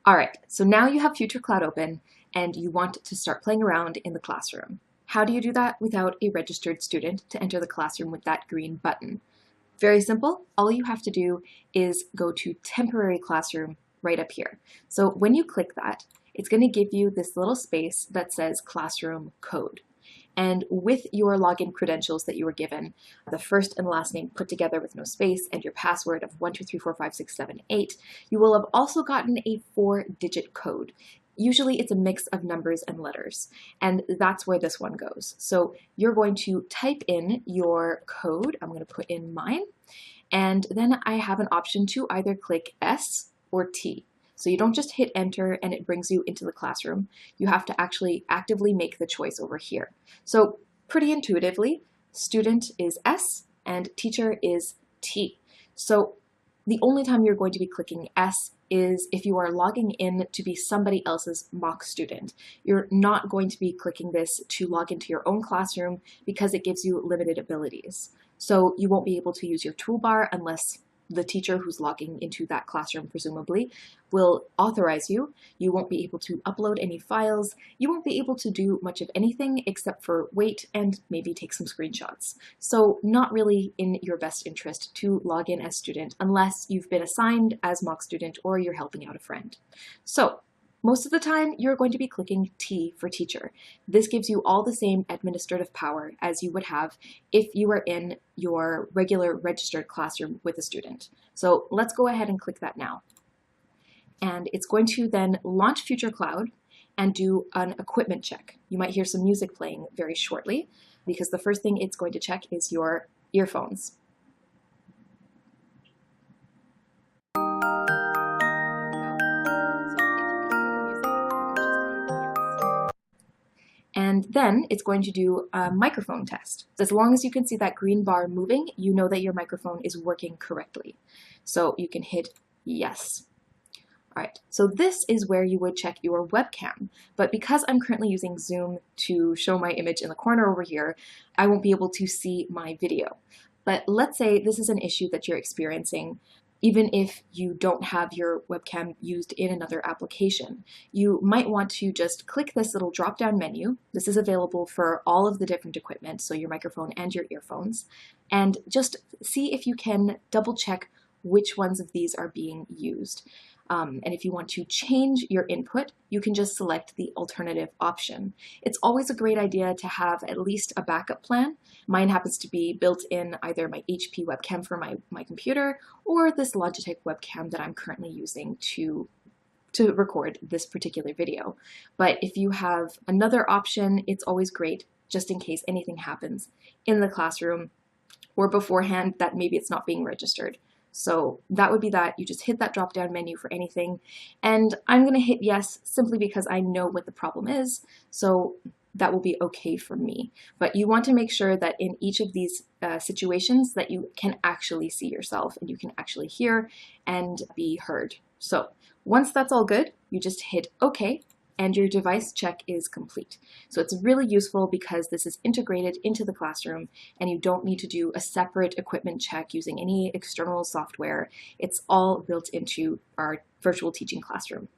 All right, so now you have Future Cloud open and you want to start playing around in the classroom. How do you do that without a registered student to enter the classroom with that green button? Very simple. All you have to do is go to Temporary Classroom right up here. So when you click that, it's going to give you this little space that says Classroom Code. And with your login credentials that you were given, the first and last name put together with no space and your password of 1234567 8, you will have also gotten a 4-digit code. Usually it's a mix of numbers and letters, and that's where this one goes. So you're going to type in your code. I'm going to put in mine, and then I have an option to either click S or T. So you don't just hit enter and it brings you into the classroom. You have to actually actively make the choice over here. So pretty intuitively, student is S and teacher is T. So the only time you're going to be clicking S is if you are logging in to be somebody else's mock student. You're not going to be clicking this to log into your own classroom because it gives you limited abilities. So you won't be able to use your toolbar unless the teacher who's logging into that classroom, presumably, will authorize you. You won't be able to upload any files. You won't be able to do much of anything except for wait and maybe take some screenshots. So not really in your best interest to log in as student unless you've been assigned as mock student or you're helping out a friend. So most of the time, you're going to be clicking T for teacher. This gives you all the same administrative power as you would have if you were in your regular registered classroom with a student. So let's go ahead and click that now. And it's going to then launch Future Cloud and do an equipment check. You might hear some music playing very shortly because the first thing it's going to check is your earphones. And then it's going to do a microphone test. As long as you can see that green bar moving, you know that your microphone is working correctly. So you can hit yes. All right, so this is where you would check your webcam. But because I'm currently using Zoom to show my image in the corner over here, I won't be able to see my video. But let's say this is an issue that you're experiencing. Even if you don't have your webcam used in another application, you might want to just click this little drop-down menu. This is available for all of the different equipment, so your microphone and your earphones, and just see if you can double check which ones of these are being used. And if you want to change your input, you can just select the alternative option. It's always a great idea to have at least a backup plan. Mine happens to be built in either my HP webcam for my computer or this Logitech webcam that I'm currently using to record this particular video. But if you have another option, it's always great just in case anything happens in the classroom or beforehand that maybe it's not being registered. So that would be that. You just hit that drop-down menu for anything. And I'm going to hit yes simply because I know what the problem is. So that will be okay for me. But you want to make sure that in each of these situations that you can actually see yourself and you can actually hear and be heard. So once that's all good, you just hit OK and your device check is complete. So it's really useful because this is integrated into the classroom and you don't need to do a separate equipment check using any external software. It's all built into our virtual teaching classroom.